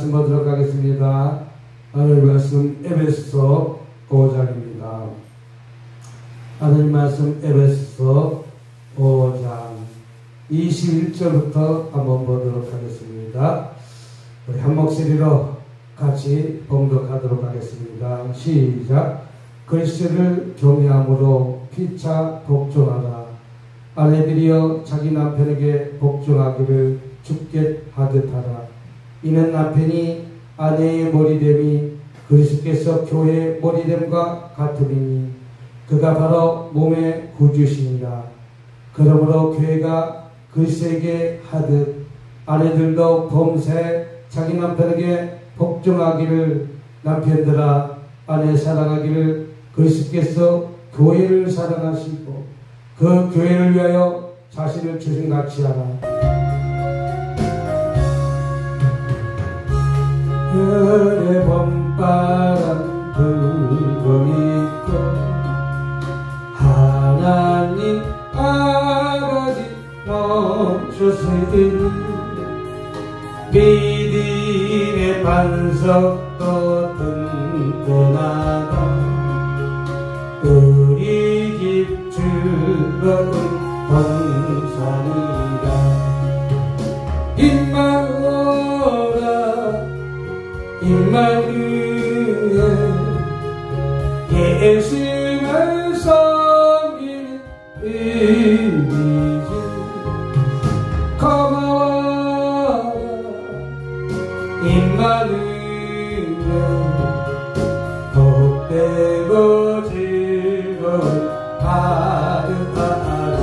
말씀 보도록 하겠습니다. 하나님 말씀 에베소서 5장입니다. 하나님 말씀 에베소서 5장 21절부터 한번 보도록 하겠습니다. 우리 한 목소리로 같이 봉독하도록 하겠습니다. 시작. 그리스도를 경외함으로 피차 복종하라. 아내들이여 자기 남편에게 복종하기를 주께 하듯 하라. 이는 남편이 아내의 머리됨이 그리스도께서 교회의 머리됨과 같으리니 그가 바로 몸의 구주시니라. 그러므로 교회가 그리스도에게 하듯 아내들도 범사에 자기 남편에게 복종하기를. 남편들아 아내 사랑하기를 그리스도께서 교회를 사랑하시고 그 교회를 위하여 자신을 주신같이 하라. 별의 봄바람 불고 있고 하나님 아버지 멈추시니 믿음의 반석도 든든하다. 우리 집 즐거운 동산이다. 임마누라 임마누엘 예수를 섬기는 의미지. 고마워라 임마누엘 복되고 즐거운 하루하루.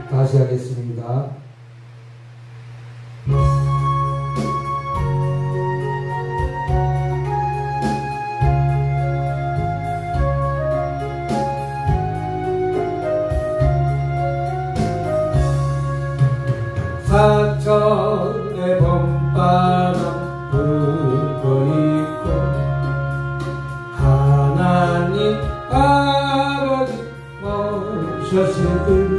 다시 하겠습니다. 사천의 봄바람 불고 있고 하나님 아버지 모셔시더니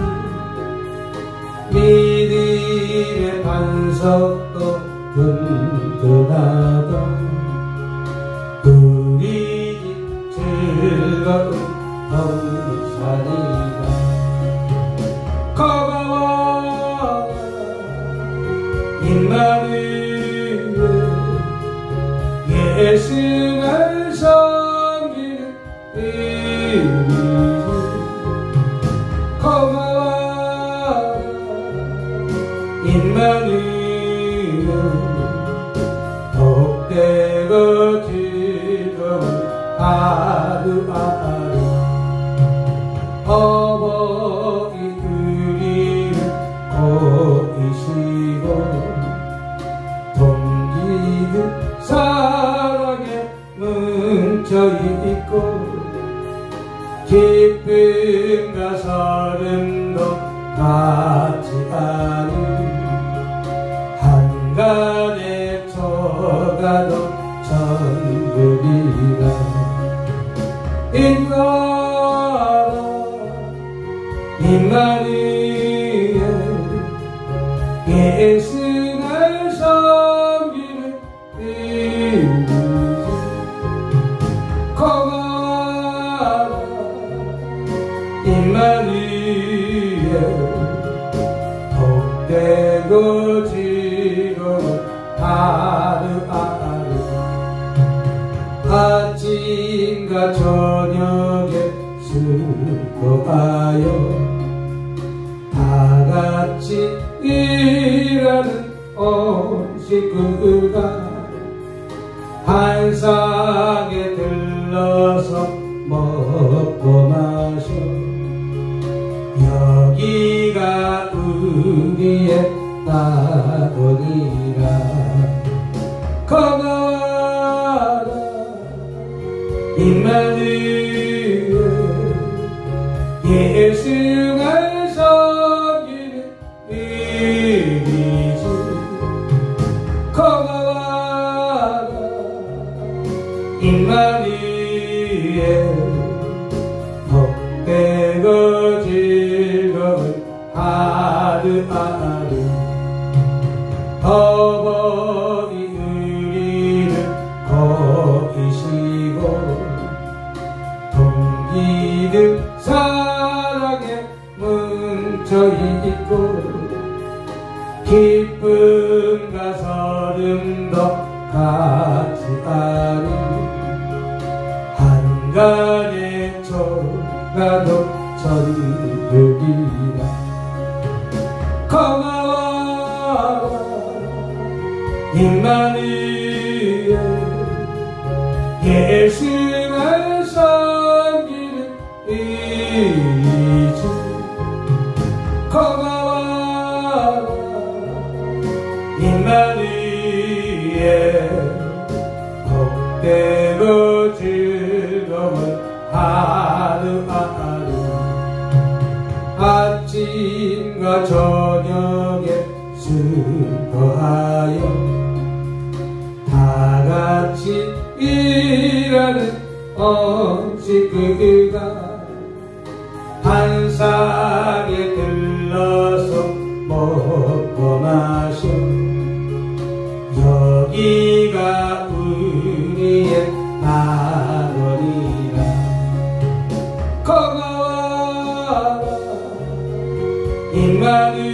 믿음의 반석도 든든하다. 우리 집 즐거운 동산이다. 고마워 임마누엘 예수를 섬기는 의미지. 고마워 임마누엘 복되고 즐거운 하루하루. 어버이 우리를 보이시고 동기들 사랑에 뭉쳐있고 기쁨과 서름도 같이 하는 한간의 초가도 천국이라. 인가라 임마누엘 예수를 섬기는 의미지. 고마워라 임마누엘 복되고 즐거운 하루하루. 아침과 저녁에 수고하여 다같이 일하는 온 식구가 한 상에 들러서 먹고 마셔. 여기가 우리의 따뜻이라. 고마워라 임마누엘 예수를 섬기는 의미지. 고마워라 임마누엘 복되고 즐거운 하루하루. 아버지 의리를 거이시고 동기들 사랑에 뭉쳐있고 기쁨과 설움도 같이 하는 한간의 초가도 전들이라 고마워라 임마누엘 예수를 섬기는 이주 고마워라 임마누엘 복되고 즐거운 하루하루 아침과 저녁에 수고하여 다같이 일하는 엄식구가 한 상에 들러서 먹고 마셔 여기가 우리의 낙원이라 고마워라 임마누엘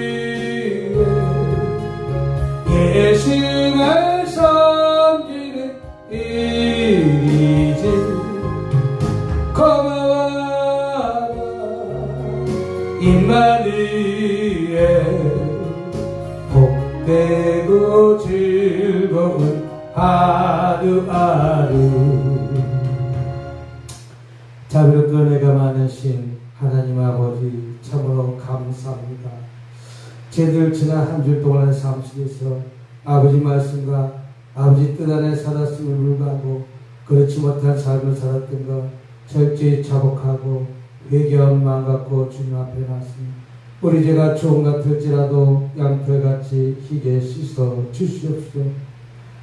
예수를 섬기는 이지 고마워라 임마누엘 복되고 즐거운 하루하루 자비롭고 은혜가 많으신 하나님 아버지 참으로 감사합니다. 저희들 지난 한 주 동안의 삶 속에서 아버지 말씀과 아버지 뜻 안에 살았음을 불구하고 그렇지 못한 삶을 살았던 것 철저히 자복하고 회개한 마음 갖고 주님 앞에 나왔습니다. 우리 죄가 조금 같을지라도 양털같이 희게 씻어 주시옵소서.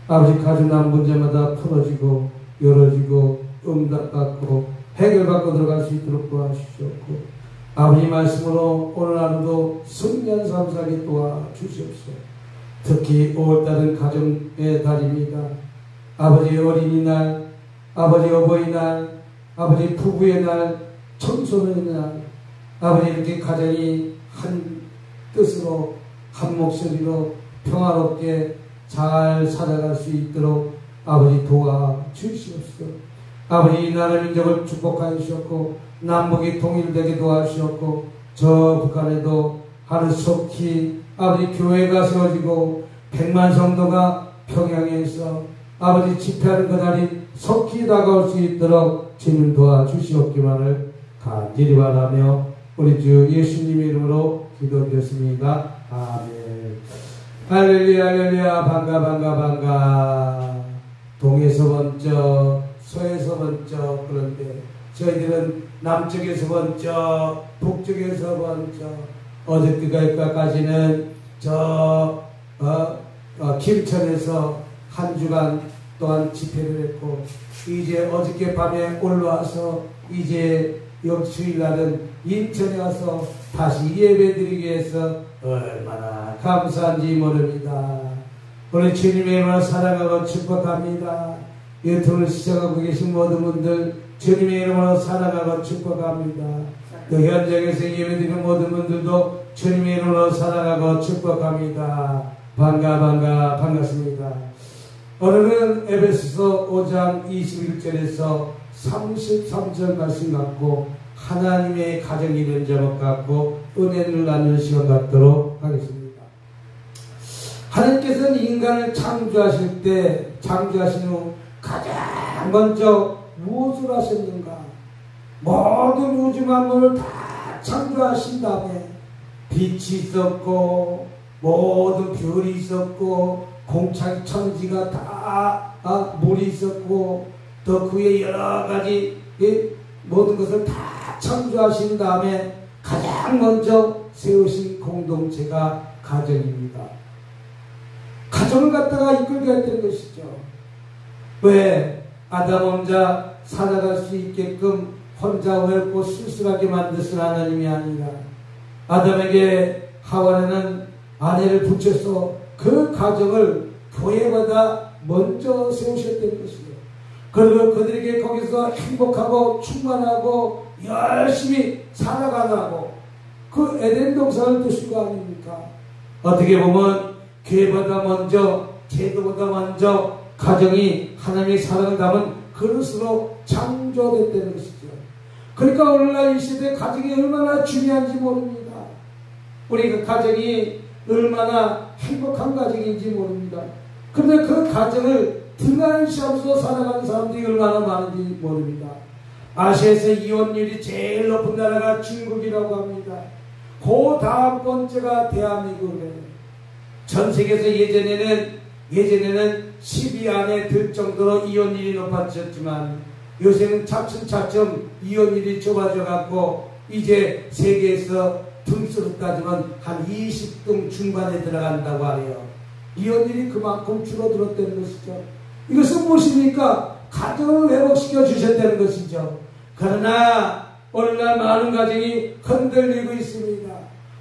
아버지 가중난 문제마다 풀어지고 열어지고 응답받고 해결받고 들어갈 수 있도록 도와주시옵고 아버지 말씀으로 오늘 하루도 승리한 삶 살게 도와주시옵소서. 특히 5월달은 가정의 달입니다. 아버지 어린이날, 아버지 어버이날, 아버지 부부의 날, 청소년의 날, 아버지 이렇게 가정이 한 뜻으로 한 목소리로 평화롭게 잘 살아갈 수 있도록 아버지 도와주시옵소서. 아버지 이 나라 민족을 축복하여 주셨고 남북이 통일되게 도와주셨고 저 북한에도 하루속히 아버지 교회가 세워지고 100만 성도가 평양에서 아버지 집회하는 그날이 속히 다가올 수 있도록 주님 도와주시옵기만을 간절히 바라며 우리 주 예수님의 이름으로 기도드렸습니다. 아멘. 할렐루야 할렐루야 반가 반가 반가. 동에서 먼저 서에서 먼저 그런데 저희들은 남쪽에서 먼저 북쪽에서 먼저 어저께까지는 김천에서 한 주간 동안 집회를 했고 이제 어저께 밤에 올라와서 이제 주일날은 인천에 와서 다시 예배드리기 위해서 얼마나 감사한지 모릅니다. 우리 주님의 이름으로 사랑하고 축복합니다. 유튜브를 시청하고 계신 모든 분들 주님의 이름으로 사랑하고 축복합니다. 또 현장에서 예배드리는 모든 분들도 주님의 이름으로 사랑하고 축복합니다. 반갑습니다. 오늘은 에베소서 5장 21절에서 33절 말씀 갖고 하나님의 가정 이런 제목 갖고 은혜를 나누는 시간 갖도록 하겠습니다. 하나님께서는 인간을 창조하실 때 창조하신 후 가장 먼저 무엇을 하셨는가? 모든 우주 만물을 다 창조하신 다음에 빛이 있었고 모든 별이 있었고 공창 천지가 다 물이 있었고 또 그의 여러 가지 모든 것을 다 창조하신 다음에 가장 먼저 세우신 공동체가 가정입니다. 가정을 갖다가 이끌게 했다는 것이죠. 왜? 아담 혼자 살아갈 수 있게끔 혼자 외롭고 쓸쓸하게 만드신 하나님이 아니라 아담에게 하와는 아내를 붙여서 그 가정을 교회보다 먼저 세우셨다는 것이죠. 그리고 그들에게 거기서 행복하고 충만하고 열심히 살아가라고 그 에덴 동산을 두신 거 아닙니까? 어떻게 보면 교회보다 먼저, 제도보다 먼저 가정이 하나님의 사랑을 담은 그릇으로 창조됐다는 것이죠. 그러니까 오늘날 이 시대에 가정이 얼마나 중요한지 모릅니다. 우리 그 가정이 얼마나 행복한 가정인지 모릅니다. 그런데 그 가정을 등한시하면서 살아가는 사람들이 얼마나 많은지 모릅니다. 아시아에서 이혼율이 제일 높은 나라가 중국이라고 합니다. 그 다음 번째가 대한민국이에요. 전 세계에서 예전에는 10위 안에 들 정도로 이혼율이 높아졌지만 요새는 차츰차츰 이혼율이 좁아져 갖고 이제 세계에서 등수로 따지면 한 20등 중반에 들어간다고 하네요. 이혼율이 그만큼 줄어들었다는 것이죠. 이것은 무엇입니까? 가정을 회복시켜 주셨다는 것이죠. 그러나 오늘날 많은 가정이 흔들리고 있습니다.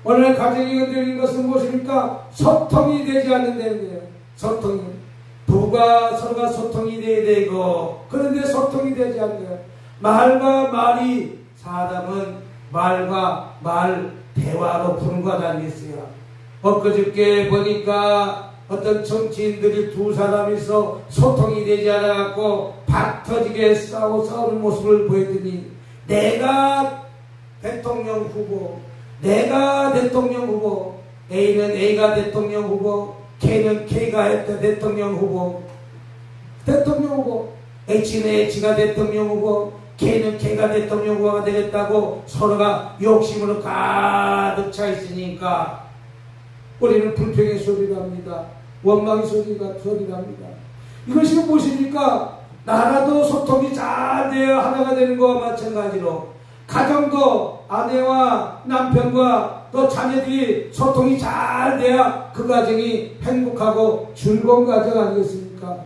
오늘날 가정이 흔들린 것은 무엇입니까? 소통이 되지 않는다는 거예요. 소통이. 부부가 서로가 소통이 돼야 되고, 그런데 소통이 되지 않는 거예요. 말과 말이, 사람은 말과 말, 대화로 푸는 것 아니겠어요? 엊그저께 보니까 어떤 정치인들이 두 사람이서 소통이 되지 않아갖고 박 터지게 싸우는 모습을 보였더니 내가 대통령 후보, A는 A가 대통령 후보, K는 K가 대통령 후보, H는 H가 대통령 후보, K는 K가 대통령 후보가 되겠다고 서로가 욕심으로 가득 차 있으니까 우리는 불평의 소리를 합니다. 원망의 소리를 합니다. 이것이 무엇입니까? 나라도 소통이 잘 되어 하나가 되는 것과 마찬가지로 가정도 아내와 남편과 또 자녀들이 소통이 잘 돼야 그 가정이 행복하고 즐거운 가정 아니겠습니까?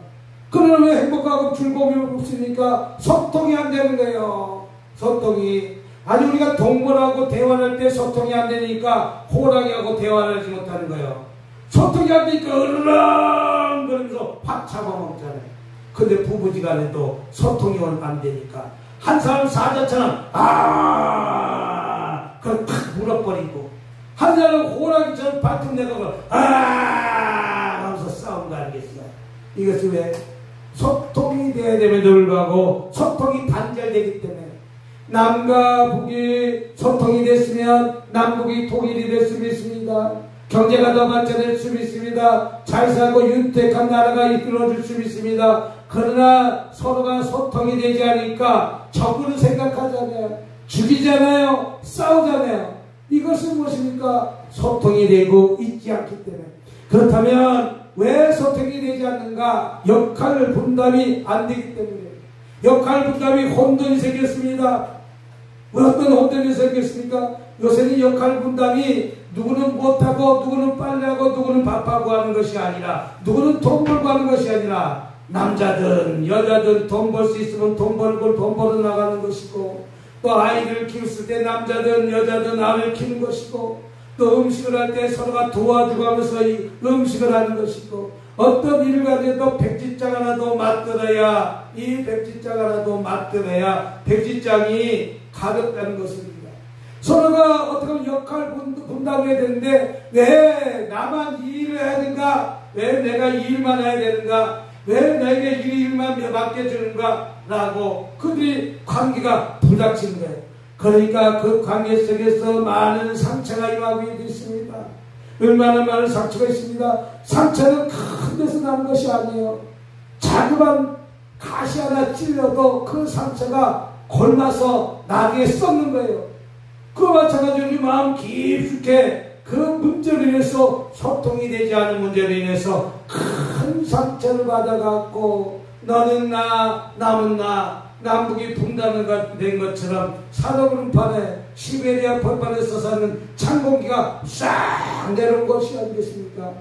그러면 왜 행복하고 즐거움이 없습니까? 소통이 안 되는 거예요. 소통이. 아니 우리가 동물하고 대화를 할 때 소통이 안 되니까 호랑이하고 대화를 하지 못하는 거예요. 소통이 안 되니까 으르렁 그러면서 확 잡아먹잖아요. 근데 부부지간에도 소통이 안 되니까 한 사람 사자처럼 그걸 팍 물어버리고 한 사람은 호랑이처럼 발톱 내고 하면서 싸운 거 아니겠어요? 이것은 왜? 소통이 돼야 됨에도 불구하고 소통이 단절되기 때문에 남과 북이 소통이 됐으면 남북이 통일이 될 수 있습니다. 경제가 더 발전될 수 있습니다. 잘 살고 윤택한 나라가 이끌어질 수 있습니다. 그러나 서로가 소통이 되지 않으니까 적으로 생각하잖아요. 죽이잖아요. 싸우잖아요. 이것은 무엇입니까? 소통이 되고 있지 않기 때문에. 그렇다면 왜 소통이 되지 않는가? 역할 분담이 안 되기 때문에. 역할 분담이 혼돈이 생겼습니다. 왜 어떤 혼돈이 생겼습니까? 요새는 역할 분담이 누구는 못하고 누구는 빨리하고 누구는 밥하고 하는 것이 아니라 누구는 돈 벌고 하는 것이 아니라 남자든 여자든 돈 벌 수 있으면 돈 벌고 돈 벌어 나가는 것이고 또 아이를 키웠을 때 남자든 여자든 아이를 키우는 것이고 또 음식을 할 때 서로가 도와주고 하면서 이 음식을 하는 것이고 어떤 일을 가져도 백지장 하나도 맞들어야 이 백지장 하나도 맞들어야 백지장이 가볍다는 것입니다. 서로가 어떻게 보면 역할 분담해야 되는데 왜 나만 이 일을 해야 되는가? 왜 내가 이 일만 해야 되는가? 왜 내게 이 일만 맡겨주는가? 라고 그들이 관계가 부닥치는 거예요. 그러니까 그 관계 속에서 많은 상처가 임하고 있습니다. 얼마나 많은 상처가 있습니다. 상처는 큰 데서 나는 것이 아니에요. 자그만 가시 하나 찔러도 그 상처가 골마서 나중에 썩는 거예요. 그와 마찬가지로 우리 마음 깊숙이 그 문제로 인해서 소통이 되지 않은 문제로 인해서 큰 상처를 받아갖고 너는 나, 남은 나, 남북이 분단된 것처럼 산업은판에 시베리아 벌판에서 사는 찬 공기가 싹 내려온 것이 아니겠습니까?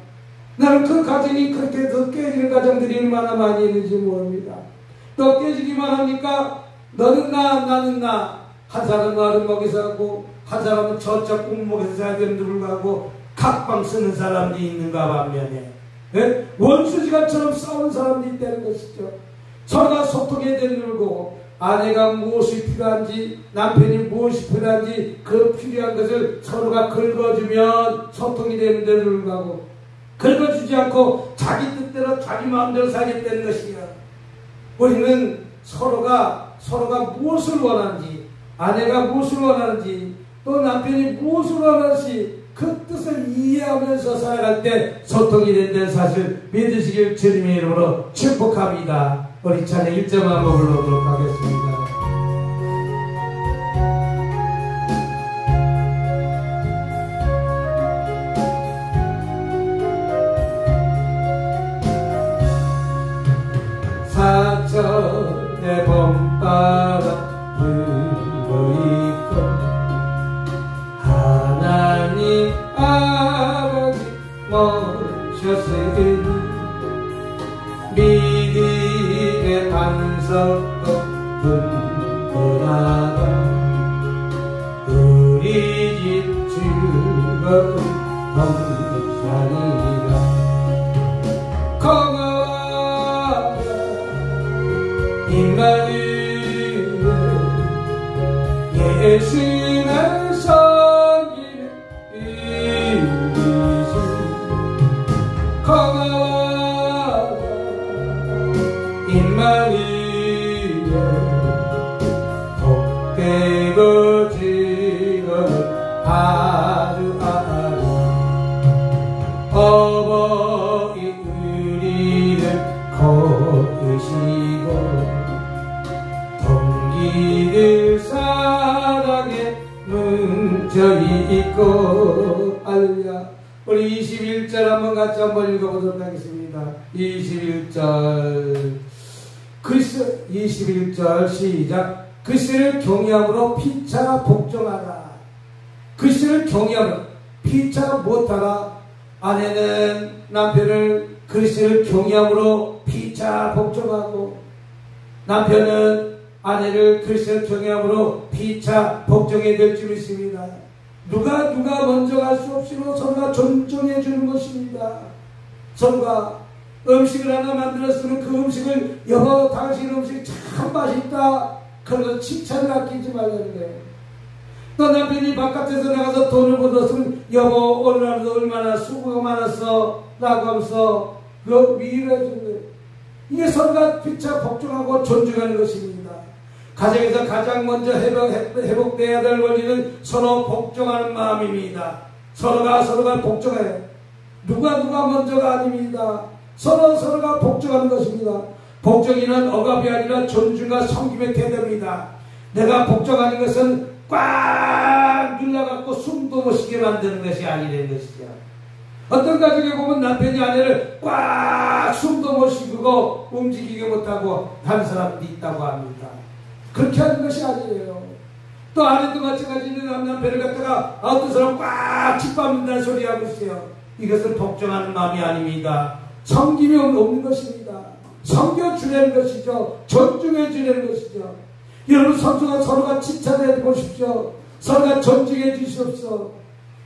나는 그 가정이 그렇게 해서 깨지는 가정들이 얼마나 많이 있는지 모릅니다. 또 깨지기만 합니까? 너는 나, 나는 나. 한 사람은 아름목에서 하고 한 사람은 저쪽 공목에서 살야 되는데 불구하고 각방 쓰는 사람들이 있는가 반면에 예? 원수지간처럼 싸우는 사람들이 있다는 것이죠. 서로가 소통에 대들고 아내가 무엇이 필요한지 남편이 무엇이 필요한지 그 필요한 것을 서로가 긁어주면 소통이 되는 데도 불구하고 긁어주지 않고 자기 뜻대로 자기 마음대로 살겠다는 것이야. 우리는 서로가 무엇을 원하는지 아내가 무엇을 원하는지 또 남편이 무엇을 원하는지 그 뜻을 이해하면서 살아갈 때 소통이 된다는 사실 믿으시길 주님의 이름으로 축복합니다. 우리 찬양 1점 한번 불러보도록 하겠습니다. 사천의 봄바람 불어있고 하나님 아버지 모셨으니 믿음의 반석도 든든하다 우리 집 즐거운 동산이라 고마워라 임마누엘 예수는 섬기는 이리시 고마워라 임마누엘 복되고 즐거운 하루하루 어버이 우리를 거으시고 동기를 사랑에 뭉쳐있고 할렐루야. 우리 21절 한번 같이 한번 읽어보도록 하겠습니다. 21절 21절 시작. 그리스도를 경외함으로 피차 복종하라. 그리스도를 경외함으로 피차 못하라. 아내는 남편을 그리스도를 경외함으로 피차 복종하고 남편은 아내를 그리스도를 경외함으로 피차 복종해야 될 줄 믿습니다. 누가 먼저 갈 수 없이로 서로가 존중해 주는 것입니다. 서로가 음식을 하나 만들었으면 그 음식을 여보 당신 음식 참 맛있다 그러면서 칭찬을 아끼지 말라는 거예요. 또 남편이 바깥에서 나가서 돈을 벌었으면 여보 오늘 하루도 얼마나 수고가 많았어 라고 하면서 그 위로해 주는 거예요. 이게 서로가 피차 복종하고 존중하는 것입니다. 가정에서 가장 먼저 회복되어야 될 원리는 서로 복종하는 마음입니다. 서로가 복종해요. 누가 먼저가 아닙니다. 서로가 복종하는 것입니다. 복종이란 억압이 아니라 존중과 섬김의 태도입니다. 내가 복종하는 것은 꽉 눌러갖고 숨도 못 쉬게 만드는 것이 아니라는 것이죠. 어떤 가정에 보면 남편이 아내를 꽉 숨도 못 쉬고 움직이게 못하고 하는 사람도 있다고 합니다. 그렇게 하는 것이 아니에요. 또 아내도 마찬가지로 남편을 갖다가 어떤 사람 꽉 짓밟는다는 소리 하고 있어요. 이것은 복종하는 마음이 아닙니다. 섬김이 없는 것입니다. 섬겨주려는 것이죠. 존중해 주려는 것이죠. 여러분 서로가 칭찬해 보십시오. 서로가 존중해 주십시오.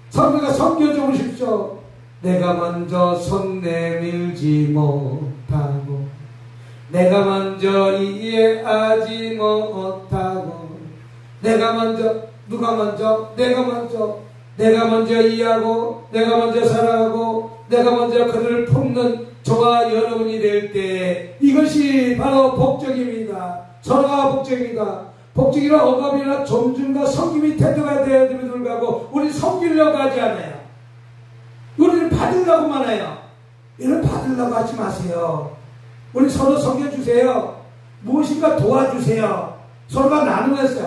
서로가 섬겨줘 보십시오. 내가 먼저 손 내밀지 못하고 내가 먼저 이해하지 못하고 내가 먼저 내가 먼저 이해하고 내가 먼저 사랑하고 내가 먼저 그들을 품는 저와 여러분이 될 때 이것이 바로 복종입니다. 서로가 복종입니다. 복종이나 억압이나 존중과 섬김이 태도가 되어야 됨에도 불구하고 우리 섬기려고 하지 않아요. 우리는 받으려고만 해요. 이런 받으려고 하지 마세요. 우리 서로 섬겨주세요. 무엇인가 도와주세요. 서로가 나누면서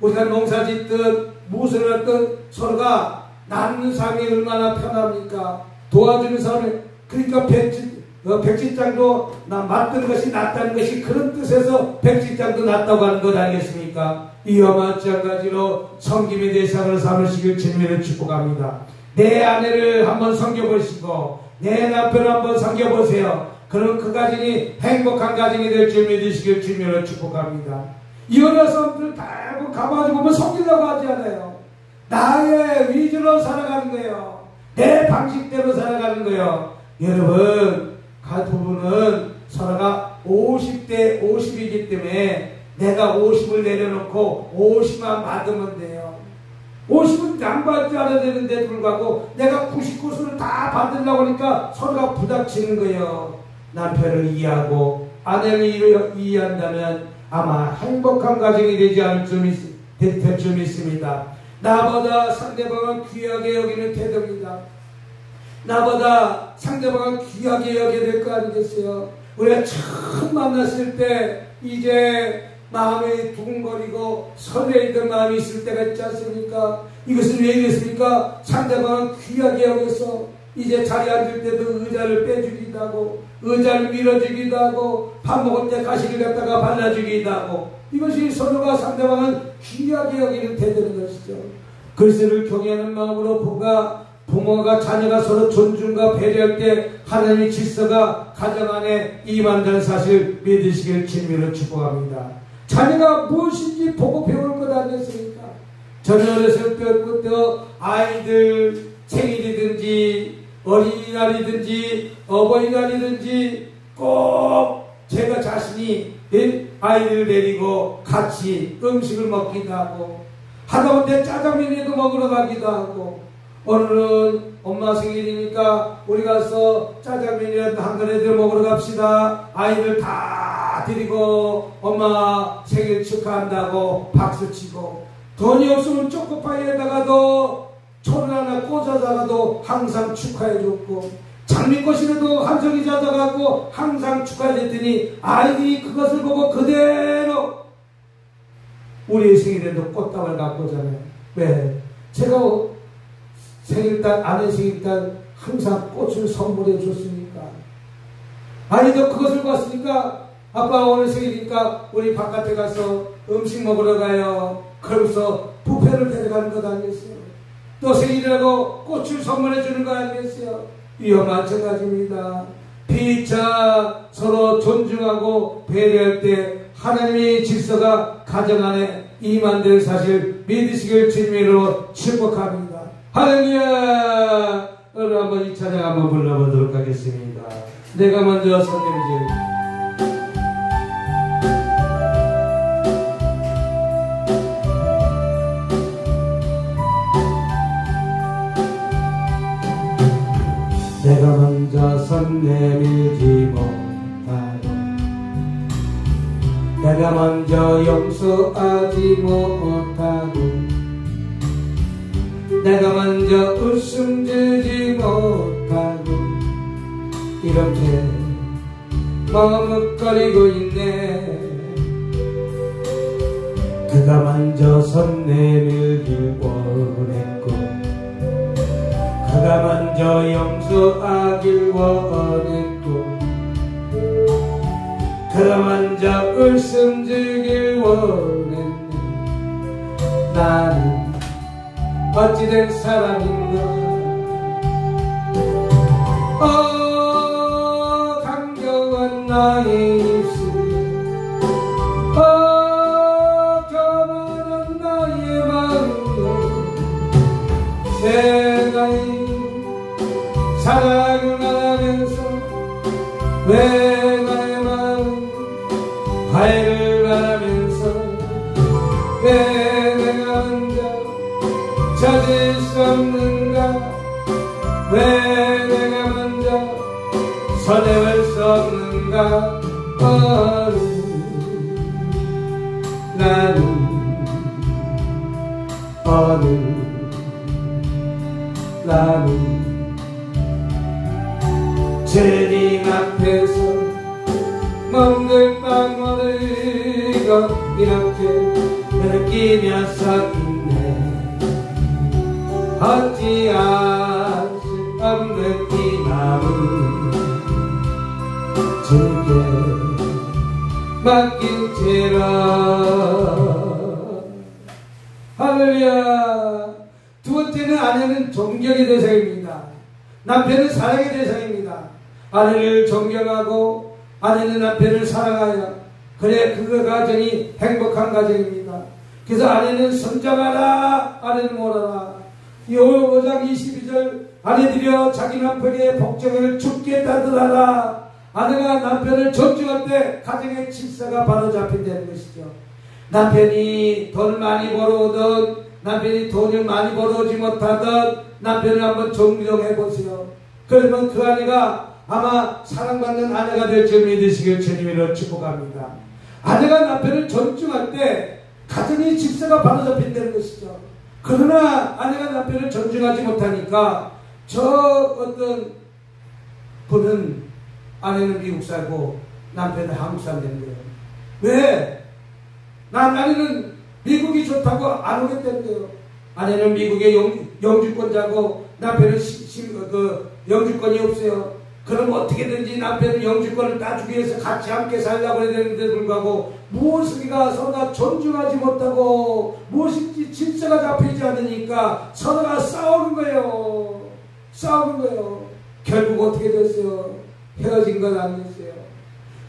우리가 농사 짓든 무엇을 하든 서로가 나누는 삶이 얼마나 편합니까? 도와주는 사람이 그러니까 백지장도 맞는 것이 낫다는 것이 그런 뜻에서 백지장도 낫다고 하는 것 아니겠습니까? 이와 마찬가지로 섬김의 대상으로 삼으시길 주님을 축복합니다. 내 아내를 한번 섬겨보시고 내 남편을 한번 섬겨보세요. 그럼 그 가정이 행복한 가정이 될 줄 믿으시길 주님을 축복합니다. 이혼한 사람들 대부분 가만히 보면 섬기려고 하지 않아요. 나의 위주로 살아가는 거예요. 내 방식대로 살아가는 거예요. 여러분, 부부는 서로가 50대 50이기 때문에 내가 50을 내려놓고 50만 받으면 돼요. 50은 안 받지 않아야 되는데 불구하고 내가 99수를 다 받으려고 하니까 서로가 부닥치는 거예요. 남편을 이해하고 아내를 이해한다면 아마 행복한 가정이 되지 않을 될 좀 있습니다. 나보다 상대방을 귀하게 여기는 태도입니다. 나보다 상대방을 귀하게 여겨야 될 거 아니겠어요? 우리가 처음 만났을 때 이제 마음이 두근거리고 설레이던 마음이 있을 때가 있지 않습니까? 이것은 왜 이랬습니까? 상대방을 귀하게 여겨서 이제 자리에 앉을 때도 의자를 빼주기도 하고 의자를 밀어주기도 하고 밥 먹을 때 가시를 갖다가 발라주기도 하고 이것이 서로가 상대방을 귀하게 여기는 태도는 것이죠. 그리스도를 경외하는 마음으로 부모가 자녀가 서로 존중과 배려할 때 하나님의 질서가 가정 안에 임한다는 사실 믿으시길 주님으로 축복합니다. 자녀가 무엇인지 보고 배울 것 아니겠습니까? 저는 어렸을 때부터 아이들 생일이든지 어린이날이든지 어버이날이든지 꼭 제가 자신이 아이들 데리고 같이 음식을 먹기도 하고 하다못해 짜장면이라도 먹으러 가기도 하고 오늘은 엄마 생일이니까 우리 가서 짜장면이라도 한 그릇 먹으러 갑시다. 아이들 다 데리고 엄마 생일 축하한다고 박수치고 돈이 없으면 초코파이에다가도 초를 하나 꽂아다가도 항상 축하해줬고 장미꽃이라도 한 송이 잡아가고 항상 축하해줬더니 아이들이 그것을 보고 그대로 우리의 생일에도 꽃다발 갖고 오잖아요. 왜? 제가 생일날, 아내 생일날 항상 꽃을 선물해 줬으니까. 아이도 그것을 봤으니까 아빠 오늘 생일이니까 우리 바깥에 가서 음식 먹으러 가요. 그러면서 뷔페를 데려가는 것 아니겠어요? 또 생일이라고 꽃을 선물해 주는 거 아니겠어요? 이와 마찬가지입니다. 피차 서로 존중하고 배려할 때 하나님의 질서가 가정 안에 임한다는 사실 믿으시길 주님으로 축복합니다. 할렐루야! 오늘 한번 이 찬양 한번 불러보도록 하겠습니다. 내가 먼저 선nem지 내가 먼저 손 내밀지 못하고 내가 먼저 용서하지 못하고 내가 먼저 웃음 주지 못하고 이렇게 머뭇거리고 있네. 그가 먼저 손 내밀길 원했고 그가 먼저 용서하길 원했고 그가 먼저 웃음 주길 원했네. 나는 어찌된 사람인가. 강경한 나의 입술 겸허한 나의 마음 내가 사랑을 말하면서 왜 나의 마음 화해를 말하면서 왜 내가 혼자 찾을 수 없는가. 왜 내가 먼저 선회할 수 없는가. 나는 주님 앞에서 먹을 빵을 이렇게 느끼며 서 있네. 어찌할 수 없는 이 마음 주께 맡긴 채로. 할렐루야. 두 번째는 아내는 존경의 대상입니다. 남편은 사랑의 대상입니다. 아내를 존경하고 아내는 남편을 사랑하여 그래 그 가정이 행복한 가정입니다. 그래서 아내는 성장하라 아내는 몰아라. 이 5장 22절 아내들이여 자기 남편의 복종을 죽겠다들 하라. 아내가 남편을 존중할 때 가정의 질서가 바로 잡힌다는 것이죠. 남편이 돈을 많이 벌어오든 남편이 돈을 많이 벌어오지 못하든 남편을 한번 존경해 보세요. 그러면 그 아내가 아마 사랑받는 아내가 될 줄 믿으시길 주님으로 축복합니다. 아내가 남편을 존중할 때 가정의 질서가 바로 잡힌다는 것이죠. 그러나 아내가 남편을 존중하지 못하니까 저 어떤 분은 아내는 미국 살고 남편은 한국 산다는 거예요. 왜? 아내는 미국이 좋다고 안 오겠다는 거예요. 아내는 미국의 영주권자고 남편은 영주권이 없어요. 그럼 어떻게든지 남편은 영주권을 따주기 위해서 같이 함께 살려고 해야 되는데 불구하고 무엇인가 서로가 존중하지 못하고 무엇인지 질서가 잡히지 않으니까 서로가 싸우는 거예요. 결국 어떻게 됐어요? 헤어진 건 아니었어요.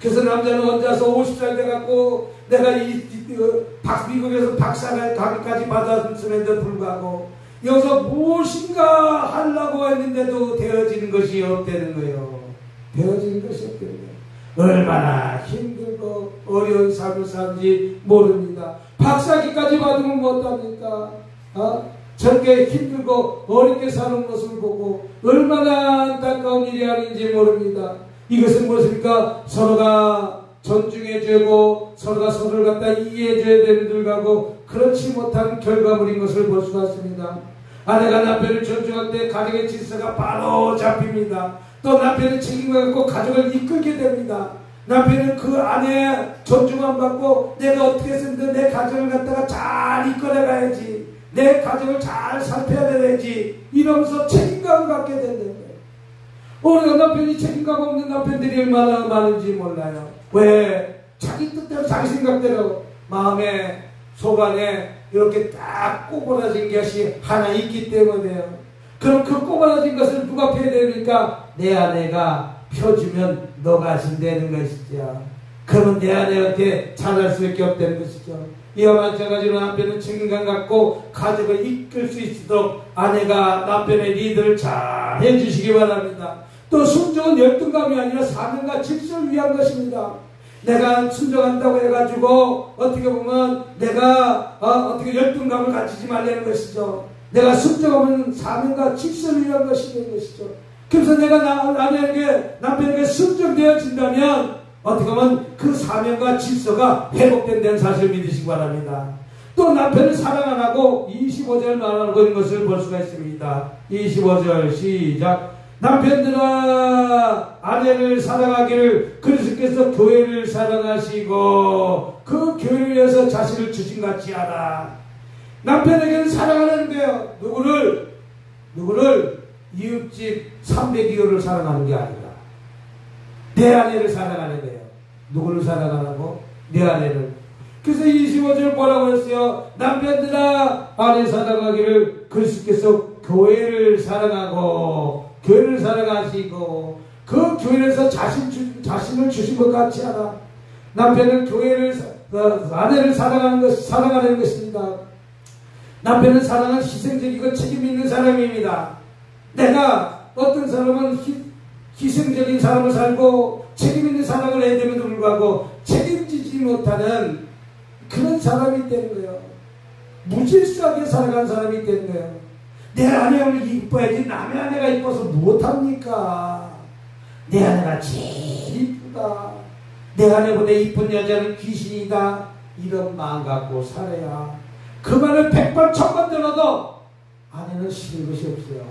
그래서 남자는 혼자서 50살 돼갖고 내가 미국에서 박사를 가기까지 받았음에도 불구하고 여기서 무엇인가 하려고 했는데도 되어지는 것이 없다는 거예요. 되어지는 것이 없다는 거예요. 얼마나 힘들고 어려운 삶을 사는지 모릅니다. 박사기까지 받으면 못합니까? 저렇게 힘들고 어렵게 사는 모습을 보고 얼마나 안타까운 일이 아닌지 모릅니다. 이것은 무엇입니까? 서로가 존중해주고 서로가 서로를 갖다 이해해줘야 되는 들하고 그렇지 못한 결과물인 것을 볼 수가 있습니다. 아내가 남편을 존중할 때 가정의 질서가 바로 잡힙니다. 또 남편의 책임을 갖고 가족을 이끌게 됩니다. 남편은 그 아내의 존중함 받고 내가 어떻게 해서든 내 가정을 갖다가 잘 이끌어가야지, 내 가정을 잘 살펴야 되지 이러면서 책임감을 갖게 된다는 거예요. 우리가 남편이 책임감 없는 남편들이 얼마나 많은지 몰라요. 왜? 자기 뜻대로 자기 생각대로 마음에 속안에 이렇게 딱 꼬부라진 것이 하나 있기 때문에요. 그럼 그 꼬부라진 것을 누가 펴야 되니까 내 아내가 펴주면 너가 하신다는 것이죠. 그러면 내 아내한테 잘할 수밖에 없다는 것이죠. 이와 마찬가지로 남편은 책임감 갖고 가족을 이끌 수 있도록 아내가 남편의 리더를 잘 해주시기 바랍니다. 또 순종은 열등감이 아니라 사명과 질서를 위한 것입니다. 내가 순종한다고 해가지고 어떻게 보면 내가 어떻게 열등감을 가지지 말라는 것이죠. 내가 순종하면 사명과 질서를 위한 것이 되는 것이죠. 그래서 내가 남편에게 순종되어진다면 어떻게 보면 그 사명과 질서가 회복된다는 사실을 믿으시기 바랍니다. 또 남편을 사랑 안 하고 25절 말하고 있는 것을 볼 수가 있습니다. 25절 시작. 남편들아 아내를 사랑하기를 그리스도께서 교회를 사랑하시고 그 교회를 위해서 자신을 주신같이 하라. 남편에게는 사랑하는 거예요. 누구를? 이웃집 302호를 사랑하는 게 아니라 내 아내를 사랑하는 거예요. 누구를 사랑하라고? 내 아내를. 그래서 25절 뭐라고 했어요? 남편들아 아내 사랑하기를 그리스도께서 교회를 사랑하고 교회를 사랑하시고 그 교회에서 자신을 주신 것 같이 하라. 남편은 아내를 사랑하는 것입니다. 남편은 사랑은 희생적이고 책임 있는 사람입니다. 내가 어떤 사람은 희생적인 사람을 살고 책임 있는 사랑을 해야 됨에도 불구하고 책임지지 못하는 그런 사람이 되는 거예요. 무질서하게 살아가는 사람이 되는 거예요. 내 아내를 이뻐야지 남의 아내가 이뻐서 못합니까? 내 아내가 제일 이쁘다. 내 아내보다 이쁜 여자는 귀신이다. 이런 마음 갖고 살아야 그 말을 100번 1000번 들어도 아내는 싫은 것이 없어요.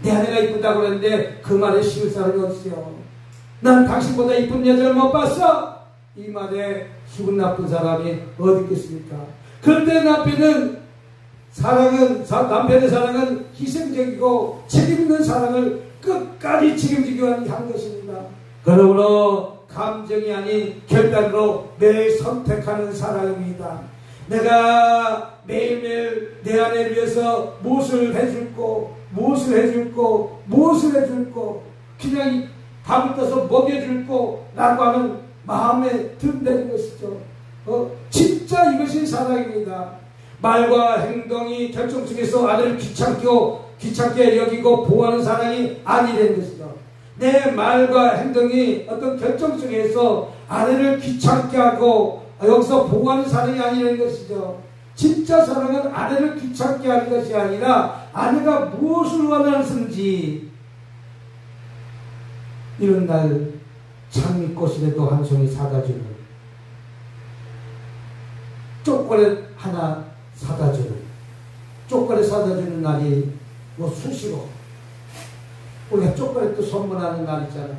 내 아내가 이쁘다고 그러는데 그 말에 싫을 사람이 없어요. 난 당신보다 이쁜 여자를 못 봤어. 이 말에 기분 나쁜 사람이 어디 있겠습니까? 그런데 남편의 사랑은 희생적이고 책임있는 사랑을 끝까지 책임지기 위한 것입니다. 그러므로 감정이 아닌 결단으로 매일 선택하는 사랑입니다. 내가 매일매일 내 아내를 위해서 무엇을 해줄고 그냥 밥을 떠서 먹여줄고 라고 하는 마음에 든다는 것이죠. 진짜 이것이 사랑입니다. 말과 행동이 결정적에서 아내를 귀찮고 귀찮게 여기고 보호하는 사랑이 아니라는 것이죠. 내 말과 행동이 어떤 결정 속에서 아내를 귀찮게 하고 여기서 보호하는 사랑이 아니라는 것이죠. 진짜 사랑은 아내를 귀찮게 하는 것이 아니라 아내가 무엇을 원하는지 이런 날 장미꽃이라도 한 송이 사다 주는, 초콜릿 하나 사다 주는, 초콜릿 사다 주는 날이 뭐 수시로 우리가 초콜릿도 선물하는 날 있잖아요.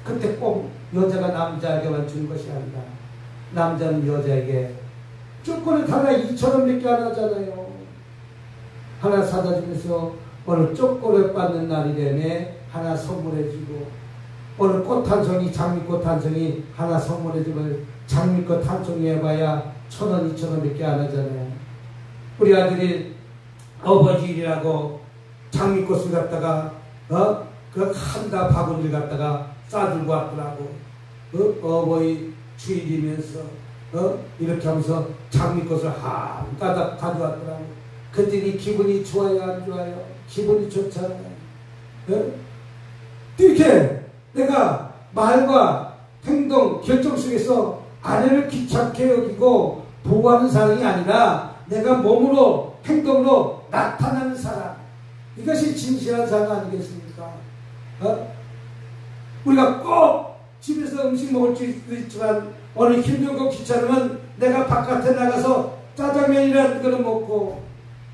그때 꼭 여자가 남자에게만 주는 것이 아니라 남자는 여자에게 초콜릿 하나 2,000원밖에 안 하잖아요. 하나 사다 주면서 오늘 초콜릿 받는 날이라며 하나 선물해주고, 오늘 꽃 한 송이, 장미꽃 한 송이 하나 선물해주면 장미꽃 한 송이 해봐야 1,000원, 2,000원밖에 안 하잖아요. 우리 아들이 어버이일이라고 장미꽃을 갖다가 그 한다 바구니를 갖다가 싸들고 왔더라고. 어버이 주일이면서 이렇게 하면서 장미꽃을 한 가닥 가져왔더라고. 그랬더니 기분이 좋아요, 안 좋아요? 기분이 좋잖아요. 이렇게 내가 말과 행동, 결정 속에서 아내를 귀찮게 여기고 보호하는 사랑이 아니라 내가 몸으로, 행동으로 나타나는 사랑, 이것이 진실한 사랑 아니겠습니까? 우리가 꼭 집에서 음식 먹을 수도 있지만 오늘 힘들고 귀찮으면 내가 바깥에 나가서 짜장면이라는 그릇 먹고,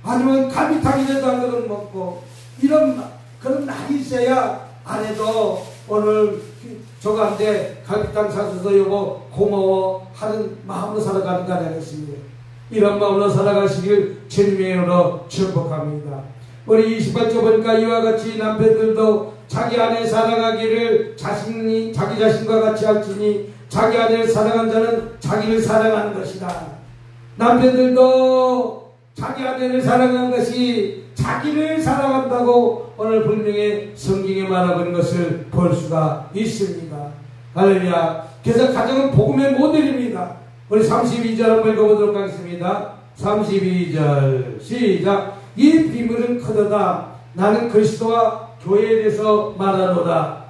아니면 갈비탕이라도 한 그릇 먹고, 이런 그런 날이 있어야 아내도 오늘 저가한테 갈비탕 사줘서 여보 고마워 하는 마음으로 살아가는 거 아니겠습니까? 이런 마음으로 살아가시길 주님의 이름으로 축복합니다. 우리 28절 보니까 이와 같이 남편들도 자기 아내 사랑하기를 자기 자신과 같이 할지니 자기 아내를 사랑한 자는 자기를 사랑하는 것이다. 남편들도 자기 아내를 사랑하는 것이 자기를 사랑한다고 오늘 분명히 성경에 말하고 있는 것을 볼 수가 있습니다. 할렐루야. 그래서 가정은 복음의 모델입니다. 우리 32절 한번 읽어보도록 하겠습니다. 32절 시작. 이 비밀은 크도다. 나는 그리스도와 교회에 대해서 말하노라.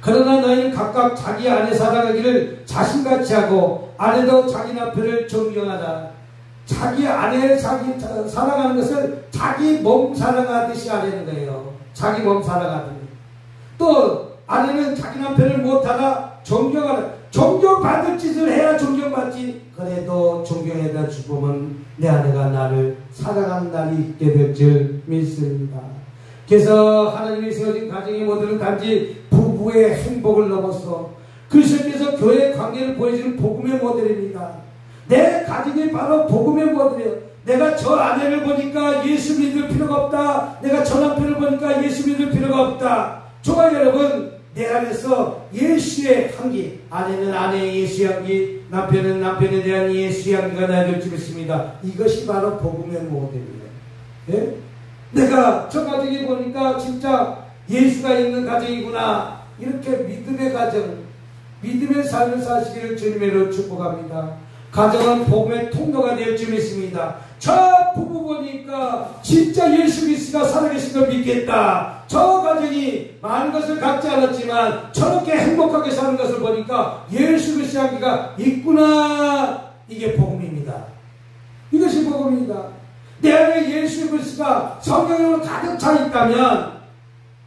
그러나 너희는 각각 자기 아내 사랑하기를 자신같이 하고 아내도 자기 남편을 존경하라. 자기 아내를 사랑하는 것을 자기 몸 사랑하듯이 하려는 거예요. 자기 몸 사랑하듯이. 또 아내는 자기 남편을 못하라 존경하라. 존경받을 짓을 해야 존경받지. 그래도 존경해다 죽으면 내 아내가 나를 사랑하는 날이 있게 될 줄 믿습니다. 그래서 하나님이 세워진 가정의 모델은 단지 부부의 행복을 넘어서 그리스도께서 교회의 관계를 보여주는 복음의 모델입니다. 내 가정이 바로 복음의 모델이에요. 내가 저 아내를 보니까 예수 믿을 필요가 없다. 내가 저 남편을 보니까 예수 믿을 필요가 없다. 좋아요 여러분. 내 안에서 예수의 향기, 아내는 아내의 예수의 향기, 남편은 남편에 대한 예수의 향기가 나야 될 줄 믿습니다. 이것이 바로 복음의 모델이에요. 예? 내가 저 가정이 보니까 진짜 예수가 있는 가정이구나. 이렇게 믿음의 가정, 믿음의 삶을 사시기를 주님으로 축복합니다. 가정은 복음의 통로가 될 줄 믿습니다. 저 부부 보니까 진짜 예수 그리스도가 살아계신 걸 믿겠다. 저 가정이 많은 것을 갖지 않았지만 저렇게 행복하게 사는 것을 보니까 예수 그리스도의 향기가 있구나. 이게 복음입니다. 이것이 복음입니다. 내 안에 예수 그리스도가 성령으로 가득 차 있다면,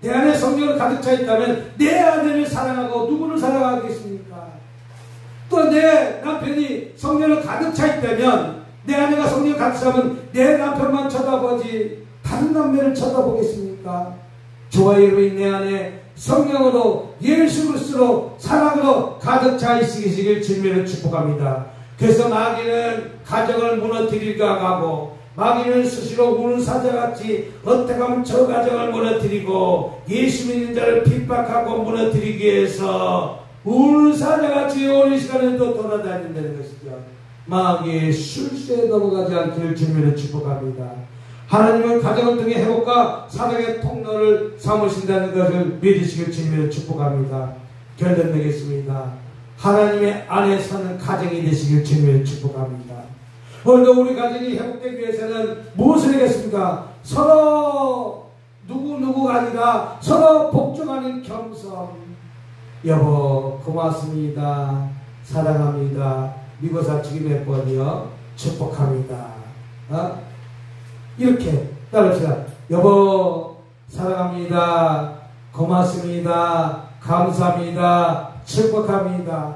내 안에 성령으로 가득 차 있다면 내 아내를 사랑하고 누구를 사랑하겠습니까? 또 내 남편이 성령으로 가득 차 있다면, 내 아내가 성령으로 가득 차면 내 남편만 쳐다보지 다른 남매를 쳐다보겠습니까? 좋아요 여러분. 내 안에 성령으로 예수 그리스도로 사랑으로 가득 차 있으시길 주님으로 축복합니다. 그래서 마귀는 가정을 무너뜨리려 하고, 마귀는 스스로 우는 사자같이 어떻게 하면 저 가정을 무너뜨리고 예수 믿는 자를 핍박하고 무너뜨리기 위해서 우는 사자같이 오는 시간에도 돌아다닌다는 것이죠. 마귀의 술수에 넘어가지 않기를 주님으로 축복합니다. 하나님은 가정을 통해 회복과 사랑의 통로를 삼으신다는 것을 믿으시길 주님으로 축복합니다. 결론내겠습니다. 하나님의 안에 사는 가정이 되시길 주님으로 축복합니다. 오늘도 우리 가정이 회복되기 위해서는 무엇을 하겠습니까? 서로 누구누구가 아니라 서로 복종하는 겸손. 여보 고맙습니다. 사랑합니다. 미고사 죽이 몇 번이요? 축복합니다. 이렇게 따릅시다. 여보 사랑합니다. 고맙습니다. 감사합니다. 축복합니다.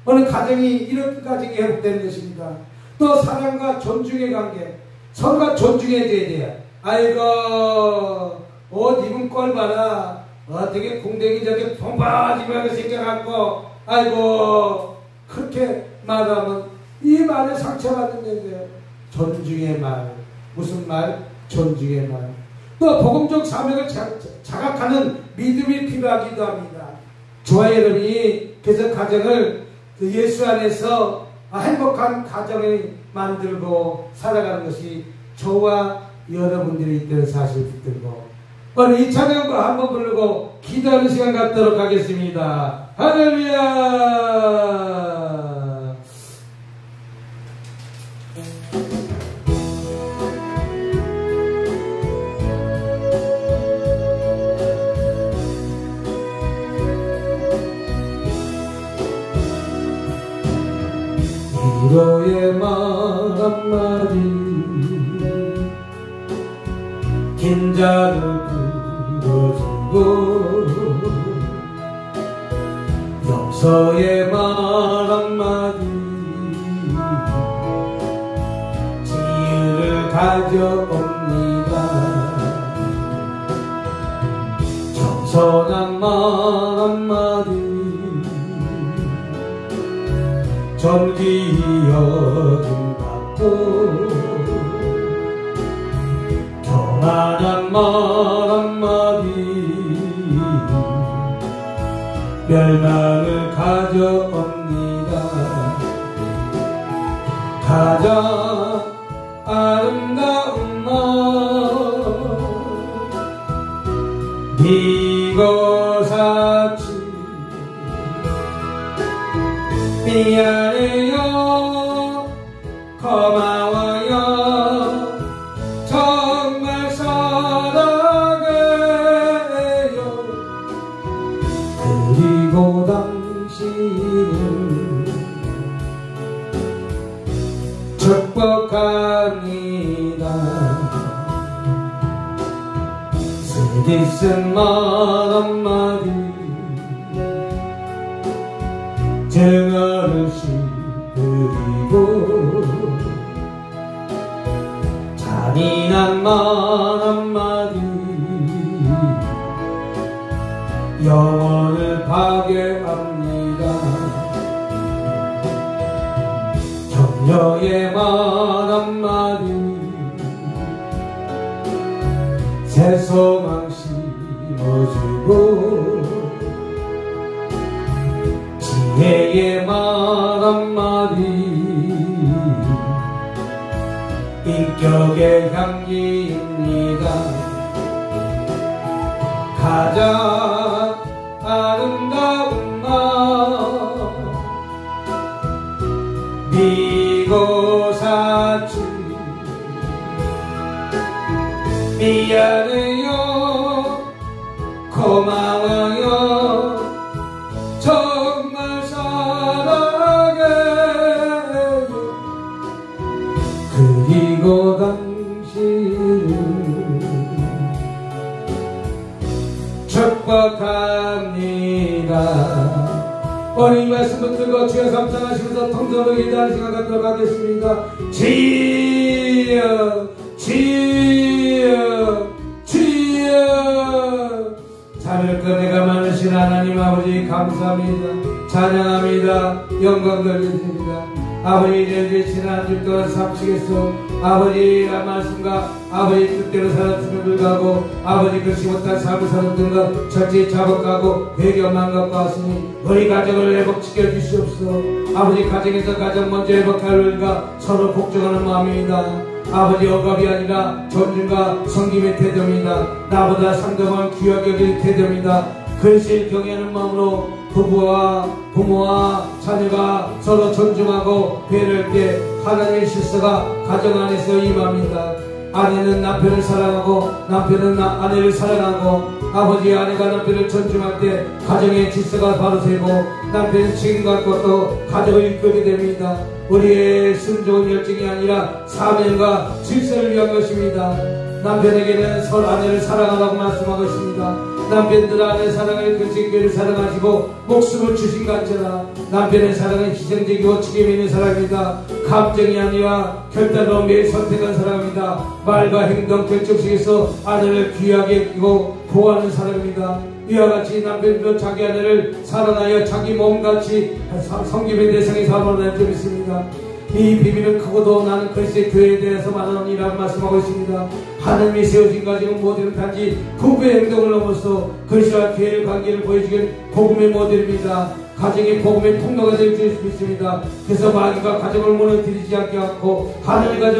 어느 가정이 이런 가정이 회복되는 것입니다. 또 사랑과 존중의 관계, 서로가 존중해줘야 돼요. 아이고 옷 입은 꼴 봐라. 되게 궁뎅이 저렇게 펑퍼지면서 생겨갖고 아이고 그렇게 말하면 이 말에 상처받는데요. 존중의 말. 무슨 말? 존중의 말. 또 복음적 사명을 자각하는 믿음이 필요하기도 합니다. 저와 여러분이 그래서 가정을 예수 안에서 행복한 가정을 만들고 살아가는 것이 저와 여러분들이 있다는 사실을 붙들고 오늘 이 찬양과 한번 부르고 기도하는 시간 갖도록 하겠습니다. 할렐루야. 너의 말 한마디 긴장을 풀어주고 용서의 말 한마디 지혜를 가져옵니다. 정선한 말 한마디 존귀 여김받고 교만한 말 한마디 멸망을 가져옵니다. 가장 아름다운 말 이곳아치 미안해요 고마워요 정말 사랑해요 그리고 당신을 축복합니다. 쓰디쓴 말 한마디 증언을 씹으리고 잔인한 말 한마디 영혼을 파괴합니다. 격려의 말 한마디 새 소망 심어주고 지혜의 말 한마디 인격의 향기입니다. 가장 아름다운 말 미고사치 미안해요 고마워요 정말 사랑해요 그리고 당신을 축복합니다. 오늘 이 말씀 붙들고 주여 감상하시면서 통성으로 기도하는 시간 갖도록 하겠습니다. 주여 주여 주여 자를 꺼내가 많으신 하나님 아버지 감사합니다. 찬양합니다. 영광 돌리십니다. 아버지 이제 지난 주 동안 삼시겠소 아버지 말씀과 아버지 뜻대로 살았음을 불구하고 아버지 그렇지 못한 삶을 살았던 것 철저히 자복하고 회개만 갖고 왔으니 우리 가정을 회복시켜 주시옵소서. 아버지 가정에서 가장 먼저 회복할 우리가 서로 복종하는 마음입니다. 아버지 억압이 아니라 존중과 섬김의 태도입니다. 나보다 상대방을 귀하게 여길 태도입니다. 근실 경외하는 마음으로 부부와 부모와 자녀가 서로 존중하고 배려할 때 하나님의 실수가 가정 안에서 임합니다. 아내는 남편을 사랑하고 남편은 아내를 사랑하고 아버지 아내가 남편을 존중할 때 가정의 질서가 바로 세고 남편은 책임과 또 가정을 이끌게 됩니다. 우리의 순종은 열정이 아니라 사명과 질서를 위한 것입니다. 남편에게는 설 아내를 사랑하라고 말씀하고 있습니다. 남편들 아내 사랑을 그리스도를 사랑하시고 목숨을 주신 같잖아. 남편의 사랑은 희생적이고 책임 있는 사랑입니다. 감정이 아니라 결단으로 매일 선택한 사랑입니다. 말과 행동 결정 속에서 아내를 귀하게 여기고 보호하는 사랑입니다. 이와 같이 남편도 자기 아내를 사랑하여 자기 몸같이 섬김의 대상의 삶을 낼 줄 믿습니다. 이 비밀은 크고도 나는 그리스도의 교회에 대해서 말하느니라고 말씀하고 있습니다. 하나님이 세우신 가정은 모델은 단지 부부의 행동을 넘어서 그리스도와 교회의 관계를 보여주는 복음의 모델입니다. 가정이 복음의 통로가 될 줄 믿습니다. 그래서 마귀가 가정을 무너뜨리지 않게 하고 하나님의 가정